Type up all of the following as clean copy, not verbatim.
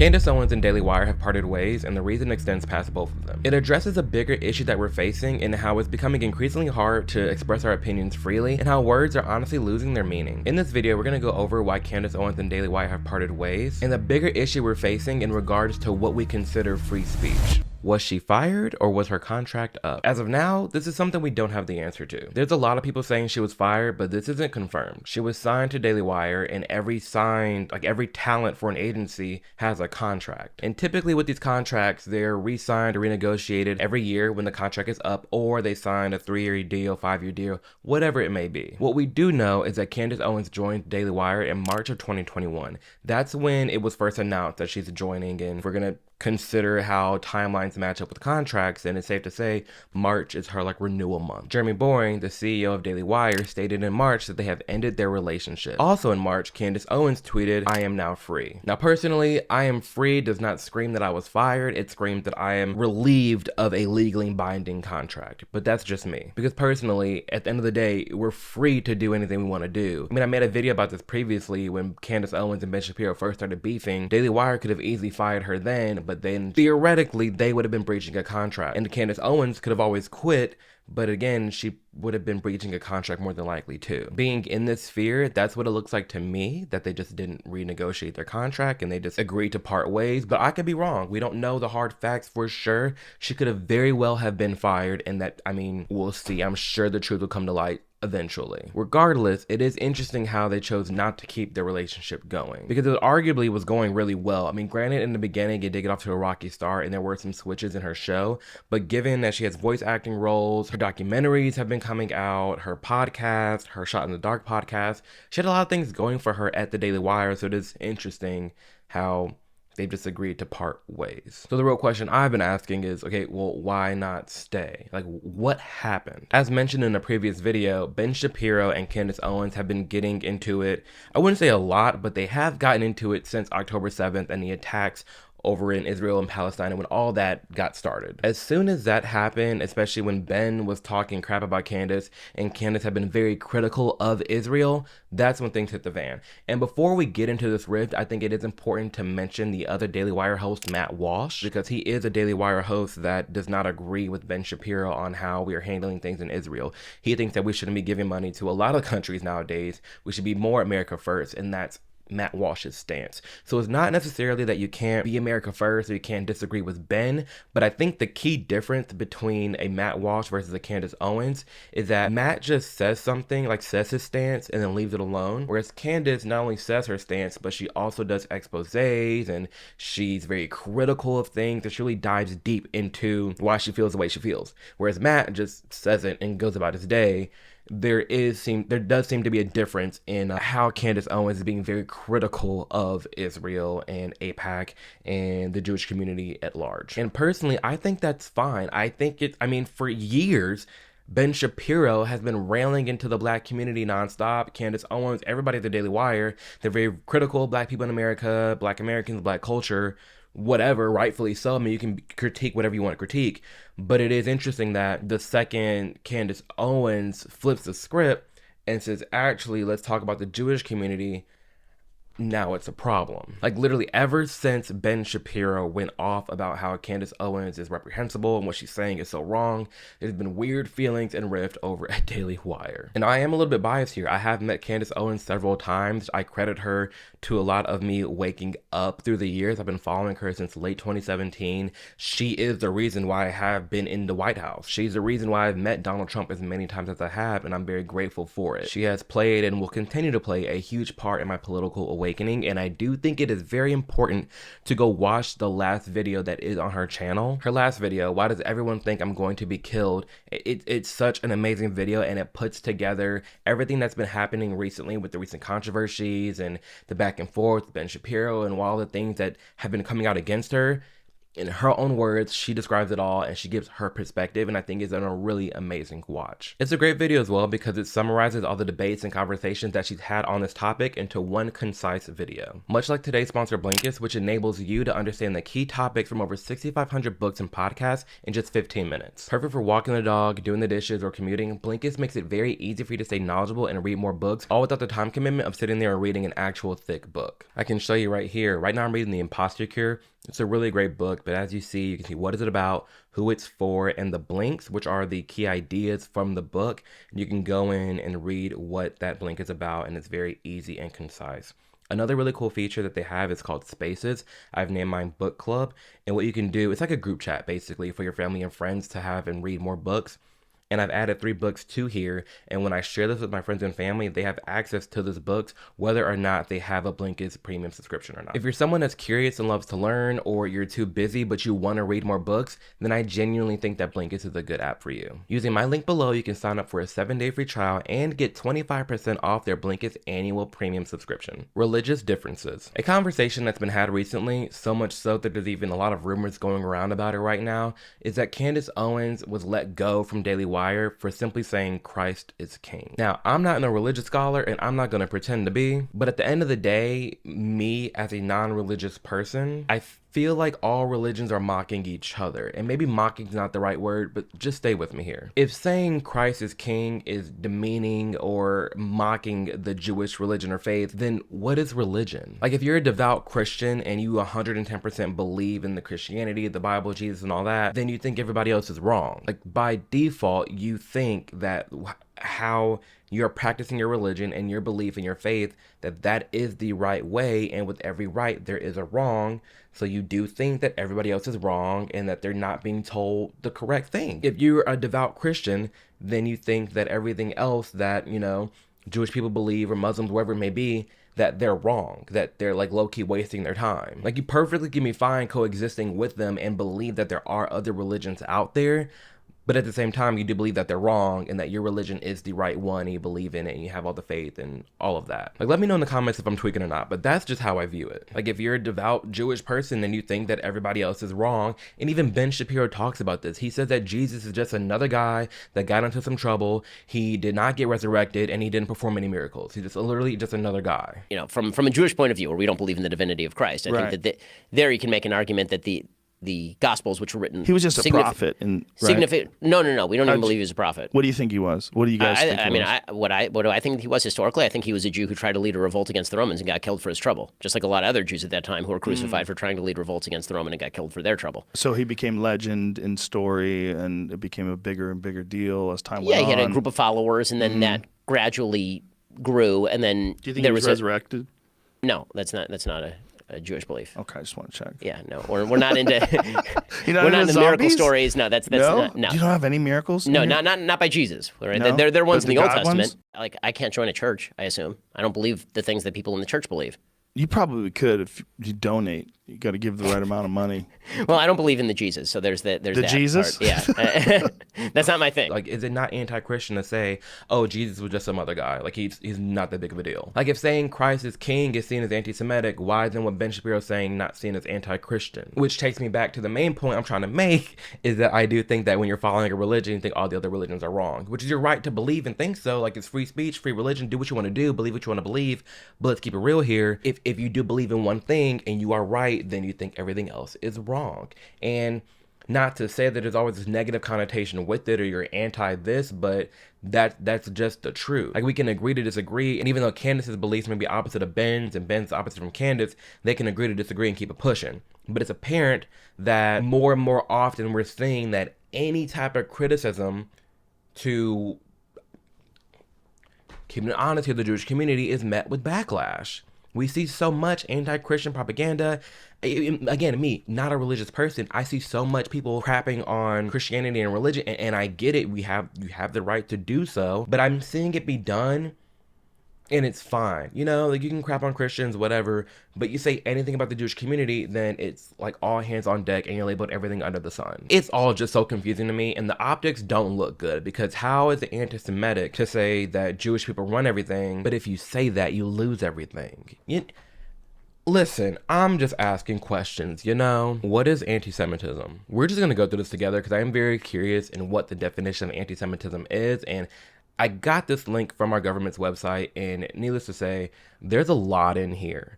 Candace Owens and Daily Wire have parted ways, and the reason extends past both of them. It addresses a bigger issue that we're facing and how it's becoming increasingly hard to express our opinions freely and how words are honestly losing their meaning. In this video, we're going to go over why Candace Owens and Daily Wire have parted ways and the bigger issue we're facing in regards to what we consider free speech. Was she fired or was her contract up? As of now, this is something we don't have the answer to. There's a lot of people saying she was fired, but this isn't confirmed. She was signed to Daily Wire, and every talent for an agency has a contract. And typically with these contracts, they're re-signed or renegotiated every year when the contract is up, or they sign a 3-year deal, 5-year deal, whatever it may be. What we do know is that Candace Owens joined Daily Wire in March of 2021. That's when it was first announced that she's joining, and we're gonna consider how timelines match up with contracts, and it's safe to say March is her renewal month. Jeremy Boring, the CEO of Daily Wire, stated in March that they have ended their relationship. Also in March, Candace Owens tweeted, "I am now free." Now personally, I am free does not scream that I was fired, it screams that I am relieved of a legally binding contract. But that's just me. Because personally, at the end of the day, we're free to do anything we want to do. I mean, I made a video about this previously when Candace Owens and Ben Shapiro first started beefing. Daily Wire could have easily fired her then, but then theoretically they would have been breaching a contract, and Candace Owens could have always quit, but again she would have been breaching a contract more than likely too. Being in this sphere, that's what it looks like to me, that they just didn't renegotiate their contract and they just agreed to part ways. But I could be wrong. We don't know the hard facts for sure. She could have very well have been fired, and that, I mean, we'll see. I'm sure the truth will come to light eventually. Regardless, it is interesting how they chose not to keep their relationship going, because it arguably was going really well. I mean, granted, in the beginning it did get off to a rocky start and there were some switches in her show, but given that she has voice acting roles, her documentaries have been coming out, her podcast, her Shot in the Dark podcast, she had a lot of things going for her at the Daily Wire, so it is interesting how they've just agreed to part ways. So the real question I've been asking is, okay, well, why not stay? What happened? As mentioned in a previous video, Ben Shapiro and Candace Owens have been getting into it. I wouldn't say a lot, but they have gotten into it since October 7th and the attacks over in Israel and Palestine, and when all that got started. As soon as that happened, especially when Ben was talking crap about Candace and Candace had been very critical of Israel, that's when things hit the fan. And before we get into this rift, I think it is important to mention the other Daily Wire host, Matt Walsh, because he is a Daily Wire host that does not agree with Ben Shapiro on how we are handling things in Israel. He thinks that we shouldn't be giving money to a lot of countries nowadays. We should be more America first, and that's Matt Walsh's stance. So it's not necessarily that you can't be America first or you can't disagree with Ben, but I think the key difference between a Matt Walsh versus a Candace Owens is that Matt just says something, says his stance and then leaves it alone, whereas Candace not only says her stance, but she also does exposés and she's very critical of things and she really dives deep into why she feels the way she feels. Whereas Matt just says it and goes about his day. There does seem to be a difference in how Candace Owens is being very critical of Israel and AIPAC and the Jewish community at large. And personally, I think that's fine. For years, Ben Shapiro has been railing into the black community nonstop. Candace Owens, everybody at the Daily Wire, they're very critical of black people in America, black Americans, black culture, whatever, rightfully so. I mean, you can critique whatever you want to critique, but it is interesting that the second Candace Owens flips the script and says, actually, let's talk about the Jewish community, now it's a problem. Literally ever since Ben Shapiro went off about how Candace Owens is reprehensible and what she's saying is so wrong, there's been weird feelings and rift over at Daily Wire. And I am a little bit biased here. I have met Candace Owens several times. I credit her to a lot of me waking up through the years. I've been following her since late 2017. She is the reason why I have been in the White House. She's the reason why I've met Donald Trump as many times as I have, and I'm very grateful for it. She has played and will continue to play a huge part in my political awakening, and I do think it is very important to go watch the last video that is on her channel. Her last video, Why Does Everyone Think I'm Going to Be Killed? It's such an amazing video, and it puts together everything that's been happening recently with the recent controversies and the back and forth with Ben Shapiro and all the things that have been coming out against her. In her own words, she describes it all and she gives her perspective, and I think it's a really amazing watch. It's a great video as well because it summarizes all the debates and conversations that she's had on this topic into one concise video. Much like today's sponsor Blinkist, which enables you to understand the key topics from over 6,500 books and podcasts in just 15 minutes. Perfect for walking the dog, doing the dishes, or commuting, Blinkist makes it very easy for you to stay knowledgeable and read more books, all without the time commitment of sitting there and reading an actual thick book. I can show you right here. Right now I'm reading The Imposter Cure. It's a really great book, but as you can see what is it about, who it's for, and the blinks, which are the key ideas from the book. You can go in and read what that blink is about, and it's very easy and concise. Another really cool feature that they have is called Spaces. I've named mine Book Club, and what you can do, it's like a group chat basically for your family and friends to have and read more books. And I've added 3 books to here, and when I share this with my friends and family, they have access to those books whether or not they have a Blinkist premium subscription or not. If you're someone that's curious and loves to learn, or you're too busy but you want to read more books, then I genuinely think that Blinkist is a good app for you. Using my link below, you can sign up for a 7-day free trial and get 25% off their Blinkist annual premium subscription. Religious differences. A conversation that's been had recently, so much so that there's even a lot of rumors going around about it right now, is that Candace Owens was let go from dailywire for simply saying Christ is king. Now, I'm not a religious scholar and I'm not going to pretend to be, but at the end of the day, me as a non-religious person, I feel like all religions are mocking each other. And maybe mocking is not the right word, but just stay with me here. If saying Christ is king is demeaning or mocking the Jewish religion or faith, then what is religion? Like if you're a devout Christian and you 110% believe in the Christianity, the Bible, Jesus, and all that, then you think everybody else is wrong. Like by default, you think that how you're practicing your religion and your belief in your faith, that is the right way, and with every right there is a wrong. So you do think that everybody else is wrong and that they're not being told the correct thing. If you're a devout Christian, then you think that everything else that, Jewish people believe, or Muslims, wherever it may be, that they're wrong, that they're like low-key wasting their time. Like you perfectly can be fine coexisting with them and believe that there are other religions out there, but at the same time, you do believe that they're wrong and that your religion is the right one and you believe in it and you have all the faith and all of that. Like, let me know in the comments if I'm tweaking or not, but that's just how I view it. Like, if you're a devout Jewish person, then you think that everybody else is wrong. And even Ben Shapiro talks about this. He says that Jesus is just another guy that got into some trouble. He did not get resurrected and he didn't perform any miracles. He's just literally just another guy. From a Jewish point of view, where we don't believe in the divinity of Christ, I think that there you can make an argument that the Gospels, which were written, he was just a prophet, and significant. No, we don't even believe he was a prophet. What do you think he was? What do you guys think? What do I think he was historically? I think he was a Jew who tried to lead a revolt against the Romans and got killed for his trouble, just like a lot of other Jews at that time who were crucified for trying to lead revolts against the Roman and got killed for their trouble. So he became legend in story, and it became a bigger and bigger deal as time went on. Yeah, he had a group of followers, and then that gradually grew, and then do you think he was resurrected? No, that's not a Jewish belief. Okay, I just want to check. Yeah, no, we're not into we're not into miracle stories. No, that's not. No. You don't have any miracles? No, not by Jesus. Right? No? They're ones in the Old Testament. Ones? Like I can't join a church. I assume I don't believe the things that people in the church believe. You probably could if you donate. You got to give the right amount of money. Well, I don't believe in the Jesus, so there's that Jesus part. Yeah. That's not my thing. Like, is it not anti-Christian to say, oh, Jesus was just some other guy, like he's not that big of a deal? Like, if saying Christ is king is seen as anti-Semitic, why then what Ben Shapiro is saying not seen as anti-Christian? Which takes me back to the main point I'm trying to make, is that I do think that when you're following a religion, you think all the other religions are wrong, which is your right to believe and think so. Like, it's free speech, free religion, do what you want to do, believe what you want to believe. But let's keep it real here. If you do believe in one thing and you are right, then you think everything else is wrong. And not to say that there's always this negative connotation with it or you're anti this, but that's just the truth. Like, we can agree to disagree, and even though Candace's beliefs may be opposite of Ben's and Ben's opposite from Candace, they can agree to disagree and keep it pushing. But it's apparent that more and more often we're seeing that any type of criticism to, keeping it honest here, the Jewish community is met with backlash. We see so much anti-Christian propaganda. Again, me, not a religious person, I see so much people crapping on Christianity and religion, and I get it. You have the right to do so, but I'm seeing it be done, and it's fine. Like, you can crap on Christians, whatever, but you say anything about the Jewish community, then it's like all hands on deck, and you're labeled everything under the sun. It's all just so confusing to me, and the optics don't look good, because how is it anti-Semitic to say that Jewish people run everything, but if you say that, you lose everything? Listen, I'm just asking questions, you know? What is anti-Semitism? We're just gonna go through this together because I am very curious in what the definition of anti-Semitism is, and I got this link from our government's website, and needless to say, there's a lot in here.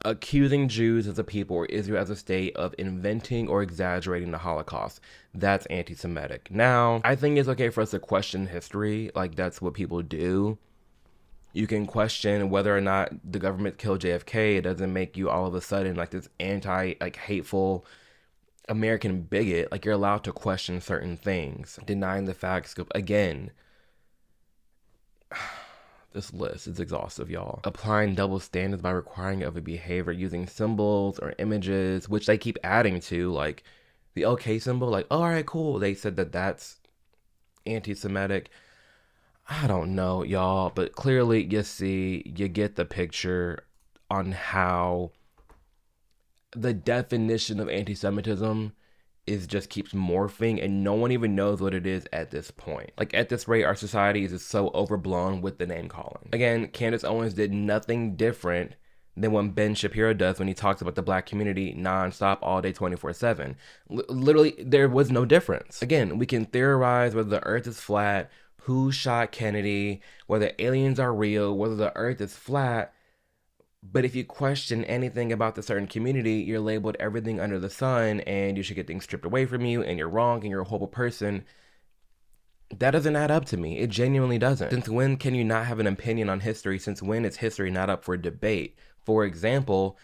Accusing Jews as a people or Israel as a state of inventing or exaggerating the Holocaust. That's anti-Semitic. Now, I think it's okay for us to question history, like that's what people do. You can question whether or not the government killed JFK. It doesn't make you all of a sudden like this hateful American bigot. Like, you're allowed to question certain things. Denying the facts. Again, this list is exhaustive, y'all. Applying double standards by requiring of a behavior using symbols or images, which they keep adding to, like the OK symbol. Like, oh, all right, cool. They said that that's anti-Semitic. I don't know, y'all, but clearly you get the picture on how the definition of anti-Semitism just keeps morphing, and no one even knows what it is at this point. Like, at this rate, our society is just so overblown with the name calling. Again, Candace Owens did nothing different than what Ben Shapiro does when he talks about the black community nonstop all day 24/7. Literally, there was no difference. Again, we can theorize whether the earth is flat, who shot Kennedy, whether aliens are real, whether the earth is flat. But if you question anything about the certain community, you're labeled everything under the sun, and you should get things stripped away from you, and you're wrong, and you're a horrible person. That doesn't add up to me. It genuinely doesn't. Since when can you not have an opinion on history? Since when is history not up for debate? For example,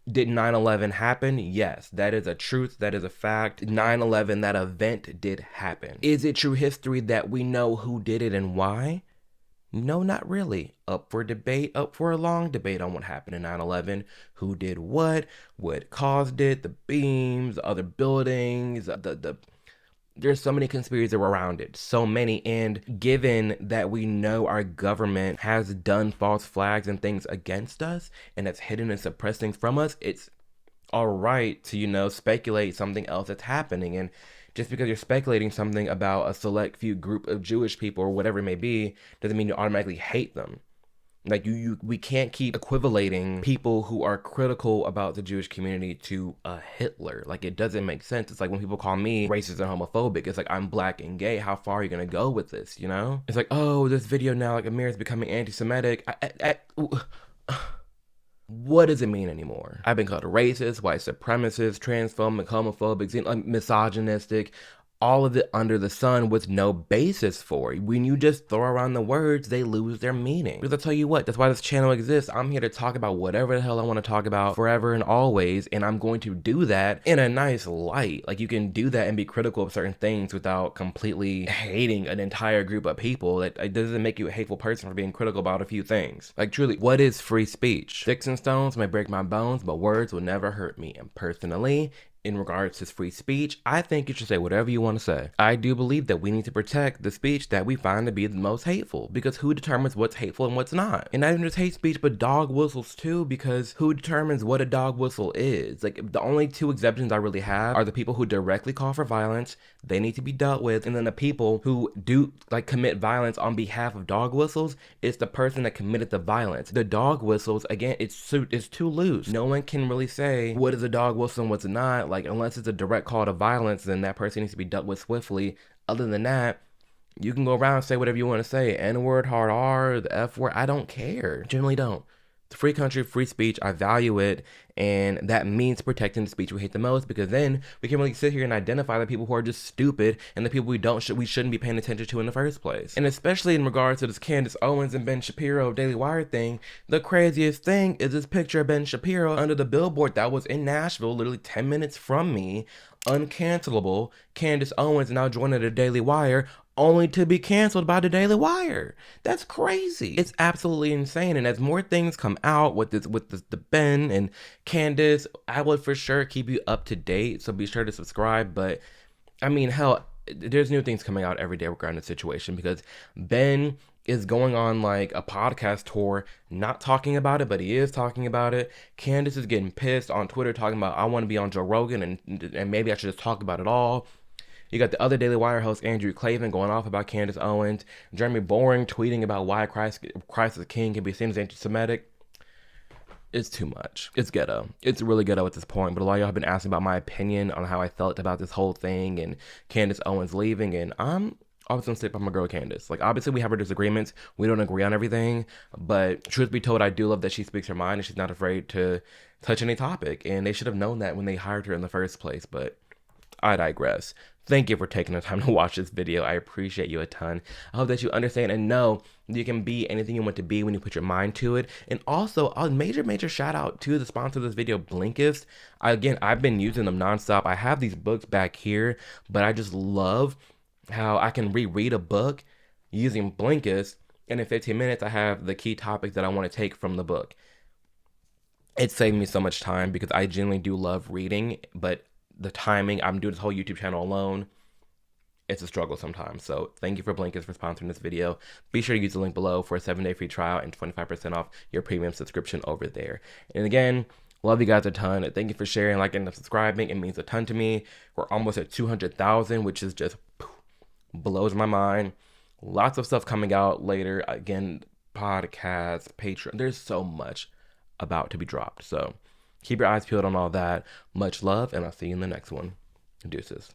did 9/11 happen? Yes, that is a truth. That is a fact. 9/11, that event did happen. Is it true history that we know who did it and why? No, not really. Up for debate, up for a long debate on what happened in 9/11. Who did what caused it, the beams, other buildings, there's so many conspiracies around it, so many. And given that we know our government has done false flags and things against us and has hidden and suppressed things from us, it's all right to, speculate something else that's happening. And just because you're speculating something about a select few group of Jewish people or whatever it may be, doesn't mean you automatically hate them. Like, we can't keep equivalating people who are critical about the Jewish community to a Hitler. Like, it doesn't make sense. It's like when people call me racist and homophobic. It's like, I'm black and gay. How far are you gonna go with this, It's like, oh, this video now, like, Amir is becoming anti-Semitic. What does it mean anymore? I've been called a racist, white supremacist, transphobic, homophobic, misogynistic, all of it under the sun with no basis for it. When you just throw around the words, they lose their meaning. Because I'll tell you what, that's why this channel exists. I'm here to talk about whatever the hell I want to talk about forever and always, and I'm going to do that in a nice light. Like, you can do that and be critical of certain things without completely hating an entire group of people. It doesn't make you a hateful person for being critical about a few things. Like, truly, what is free speech? Sticks and stones may break my bones, but words will never hurt me. And personally, in regards to free speech, I think you should say whatever you want to say. I do believe that we need to protect the speech that we find to be the most hateful, because who determines what's hateful and what's not? And not even just hate speech, but dog whistles too, because who determines what a dog whistle is? Like, the only two exceptions I really have are the people who directly call for violence. They need to be dealt with. And then the people who do commit violence on behalf of dog whistles, it's the person that committed the violence. The dog whistles, again, it's too loose. No one can really say what is a dog whistle and what's not. Like, unless it's a direct call to violence, then that person needs to be dealt with swiftly. Other than that, you can go around and say whatever you want to say. N-word, hard R, the F-word, I don't care. Generally don't. It's a free country, free speech. I value it. And that means protecting the speech we hate the most, because then we can really sit here and identify the people who are just stupid and the people we shouldn't be paying attention to in the first place. And especially in regards to this Candace Owens and Ben Shapiro Daily Wire thing, the craziest thing is this picture of Ben Shapiro under the billboard that was in Nashville, literally 10 minutes from me, uncancelable. Candace Owens now joining the Daily Wire, only to be canceled by the Daily Wire. That's crazy. It's absolutely insane. And as more things come out with the Ben and Candace, I would for sure keep you up to date. So be sure to subscribe. But I mean, hell, there's new things coming out every day regarding the situation, because Ben is going on like a podcast tour, not talking about it, but he is talking about it. Candace is getting pissed on Twitter, talking about, I want to be on Joe Rogan and maybe I should just talk about it all. You got the other Daily Wire host, Andrew Clavin, going off about Candace Owens. Jeremy Boring tweeting about why Christ is King can be seen as anti-Semitic. It's too much. It's ghetto. It's really ghetto at this point. But a lot of y'all have been asking about my opinion on how I felt about this whole thing and Candace Owens leaving. And I'm always gonna stick by my girl Candace. Like, obviously we have our disagreements. We don't agree on everything. But truth be told, I do love that she speaks her mind and she's not afraid to touch any topic. And they should have known that when they hired her in the first place. But I digress. Thank you for taking the time to watch this video. I appreciate you a ton. I hope that you understand and know you can be anything you want to be when you put your mind to it. And also, a major shout out to the sponsor of this video, Blinkist. Again, I've been using them nonstop. I have these books back here, but I just love how I can reread a book using Blinkist. And in 15 minutes, I have the key topics that I want to take from the book. It saved me so much time because I genuinely do love reading, but the timing, I'm doing this whole YouTube channel alone, it's a struggle sometimes. So thank you for Blinkist for sponsoring this video. Be sure to use the link below for a 7-day free trial and 25% off your premium subscription over there. And again, love you guys a ton. Thank you for sharing, liking, and subscribing. It means a ton to me. We're almost at 200,000, which is just blows my mind. Lots of stuff coming out later. Again, podcasts, Patreon. There's so much about to be dropped. So keep your eyes peeled on all that. Much love, and I'll see you in the next one. Deuces.